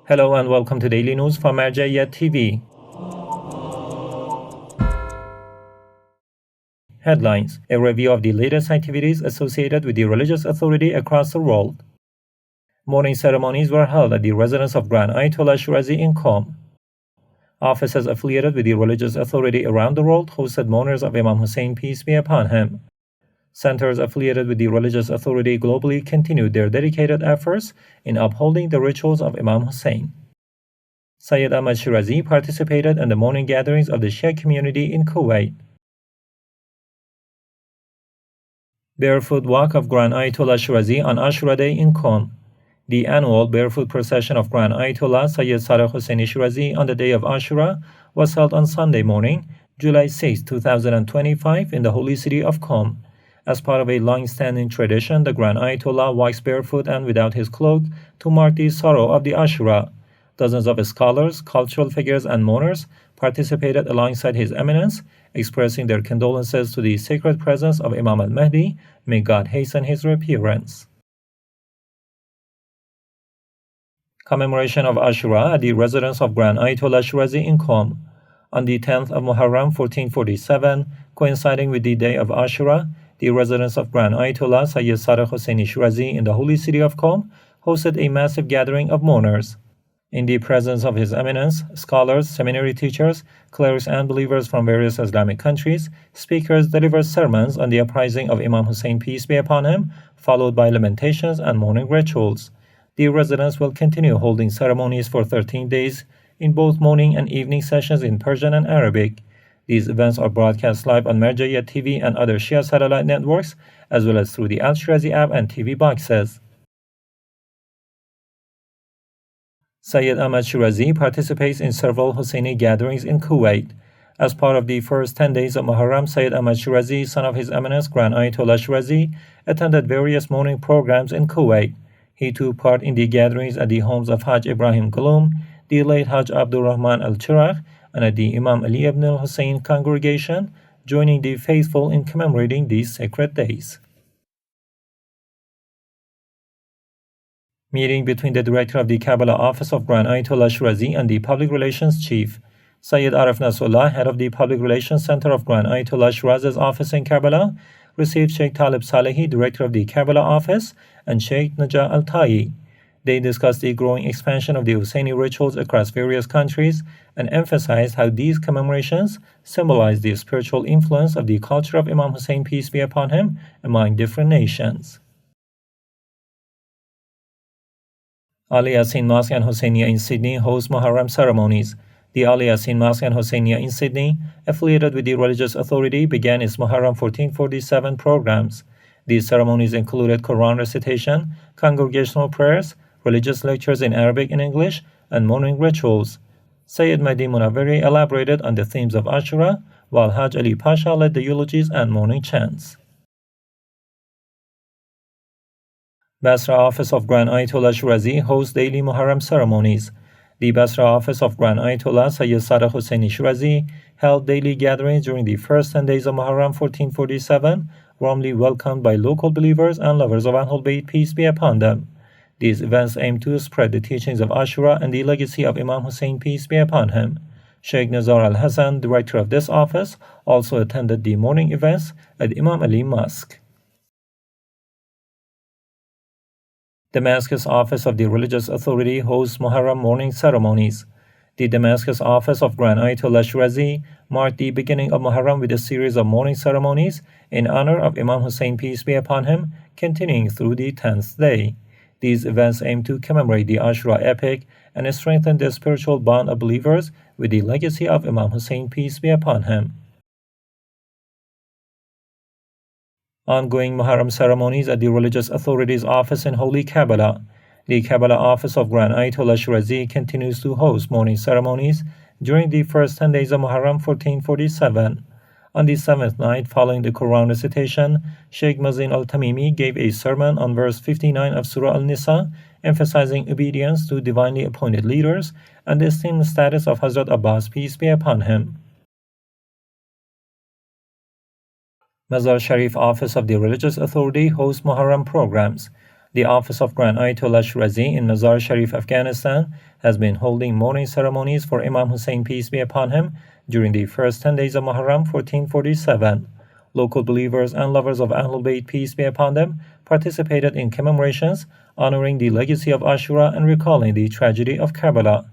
Hello and welcome to Daily News from Al-Yasin TV. Headlines: a review of the latest activities associated with the religious authority across the world. Mourning ceremonies were held at the residence of Grand Ayatollah Shirazi in Qom. Offices affiliated with the religious authority around the world hosted mourners of Imam Hussein, peace be upon him. Centers affiliated with the religious authority globally continued their dedicated efforts in upholding the rituals of Imam Hussein. Sayyid Ahmad Shirazi participated in the mourning gatherings of the Shia community in Kuwait. Barefoot Walk of Grand Ayatollah Shirazi on Ashura Day in Qom. The annual Barefoot procession of Grand Ayatollah Sayyid Husayni Shirazi on the day of Ashura was held on Sunday morning, July 6, 2025 in the holy city of Qom. As part of a long-standing tradition, the Grand Ayatollah walks barefoot and without his cloak to mark the sorrow of the Ashura. Dozens of scholars, cultural figures, and mourners participated alongside His Eminence, expressing their condolences to the sacred presence of Imam al-Mahdi. May God hasten his reappearance. Commemoration of Ashura at the residence of Grand Ayatollah Shirazi in Qom. On the 10th of Muharram 1447, coinciding with the day of Ashura, the residence of Grand Ayatollah Sayyid Husayni Shirazi in the holy city of Qom hosted a massive gathering of mourners. In the presence of His Eminence, scholars, seminary teachers, clerics, and believers from various Islamic countries, speakers delivered sermons on the uprising of Imam Hussein, peace be upon him, followed by lamentations and mourning rituals. The residence will continue holding ceremonies for 13 days in both morning and evening sessions in Persian and Arabic. These events are broadcast live on Al-Yasin TV and other Shia satellite networks, as well as through the Al-Shirazi app and TV boxes. Sayyid Ahmad Shirazi participates in several Husayni gatherings in Kuwait. As part of the first 10 days of Muharram, Sayyid Ahmad Shirazi, son of His Eminence Grand Ayatollah Shirazi, attended various mourning programs in Kuwait. He took part in the gatherings at the homes of Haj Ibrahim Gulum, the late Haj Abdul Rahman al-Chiragh, and at the Imam Ali ibn al-Hussein congregation, joining the faithful in commemorating these sacred days. Meeting between the director of the Karbala office of Grand Ayatollah Shirazi and the public relations chief. Sayyid Arif Nasrullah, head of the public relations center of Grand Ayatollah Shirazi's office in Karbala, received Sheikh Talib Salehi, director of the Karbala office, and Sheikh Najah Al-Tayi. They discussed the growing expansion of the Husayni rituals across various countries and emphasized how these commemorations symbolize the spiritual influence of the culture of Imam Hussein, peace be upon him, among different nations. Al-Yasin Mosque and Husayniya in Sydney host Muharram ceremonies. The Al-Yasin Mosque and Husayniya in Sydney, affiliated with the religious authority, began its Muharram 1447 programs. These ceremonies included Quran recitation, congregational prayers, religious lectures in Arabic and English, and mourning rituals. Sayyid Mahdi Munawwari elaborated on the themes of Ashura, while Haj Ali Pasha led the eulogies and mourning chants. Basra office of Grand Ayatollah Shirazi hosts daily Muharram ceremonies. The Basra office of Grand Ayatollah Sayyid Husayni Shirazi held daily gatherings during the first 10 days of Muharram 1447, warmly welcomed by local believers and lovers of Ahlul Bayt, peace be upon them. These events aim to spread the teachings of Ashura and the legacy of Imam Hussein, peace be upon him. Sheikh Nazar al-Hassan, director of this office, also attended the morning events at Imam Ali Mosque. Damascus office of the religious authority hosts Muharram morning ceremonies. The Damascus office of Grand Ayatollah Shirazi marked the beginning of Muharram with a series of morning ceremonies in honor of Imam Hussein, peace be upon him, continuing through the 10th day. These events aim to commemorate the Ashura epic and strengthen the spiritual bond of believers with the legacy of Imam Hussein, peace be upon him. Ongoing Muharram ceremonies at the religious authorities' office in Holy Karbala. The Karbala office of Grand Ayatollah Shirazi continues to host morning ceremonies during the first 10 days of Muharram 1447. On the 7th night following the Quran recitation, Sheikh Mazin al-Tamimi gave a sermon on verse 59 of Surah Al-Nisa, emphasizing obedience to divinely appointed leaders and the esteemed status of Hazrat Abbas, peace be upon him. Mazar Sharif office of the religious authority hosts Muharram programs. The office of Grand Ayatollah Shirazi in Mazar, Sharif, Afghanistan, has been holding mourning ceremonies for Imam Hussein, peace be upon him, during the first 10 days of Muharram 1447. Local believers and lovers of Ahlul Bayt, peace be upon them, participated in commemorations honoring the legacy of Ashura and recalling the tragedy of Karbala.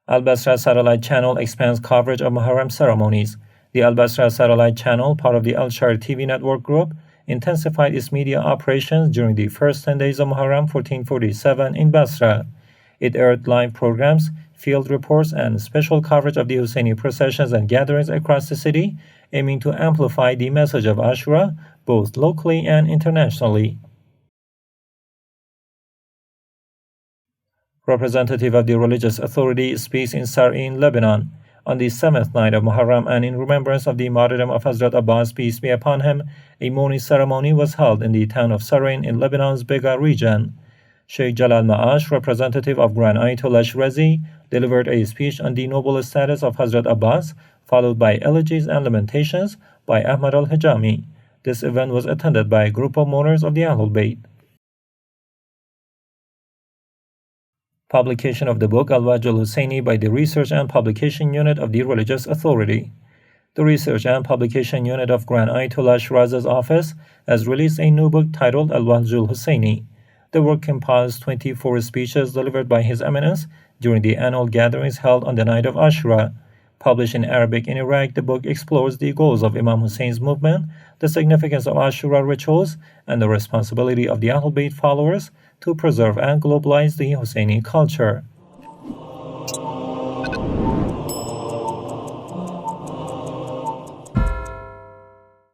Al-Basra satellite channel expands coverage of Muharram ceremonies. The Al-Basra satellite channel, part of the Al-Shar TV network group, intensified its media operations during the first 10 days of Muharram 1447 in Basra. It aired live programs, field reports, and special coverage of the Husayni processions and gatherings across the city, aiming to amplify the message of Ashura both locally and internationally. Representative of the religious authority speaks in Sari in Lebanon. On the 7th night of Muharram and in remembrance of the martyrdom of Hazrat Abbas, peace be upon him, a mourning ceremony was held in the town of Sarin in Lebanon's Bega region. Sheikh Jalal Ma'ash, representative of Grand Ayatollah Shirazi, delivered a speech on the noble status of Hazrat Abbas, followed by elegies and lamentations by Ahmad al-Hijami. This event was attended by a group of mourners of the Ahlul Bayt. Publication of the book Al-Wajh al-Husayni by the Research and Publication Unit of the Religious Authority. The Research and Publication Unit of Grand Ayatollah Shirazi's office has released a new book titled Al-Wajh al-Husayni. The work compiles 24 speeches delivered by His Eminence during the annual gatherings held on the night of Ashura. Published in Arabic in Iraq, the book explores the goals of Imam Hussein's movement, the significance of Ashura rituals, and the responsibility of the Ahlul Bayt followers to preserve and globalize the Husayni culture.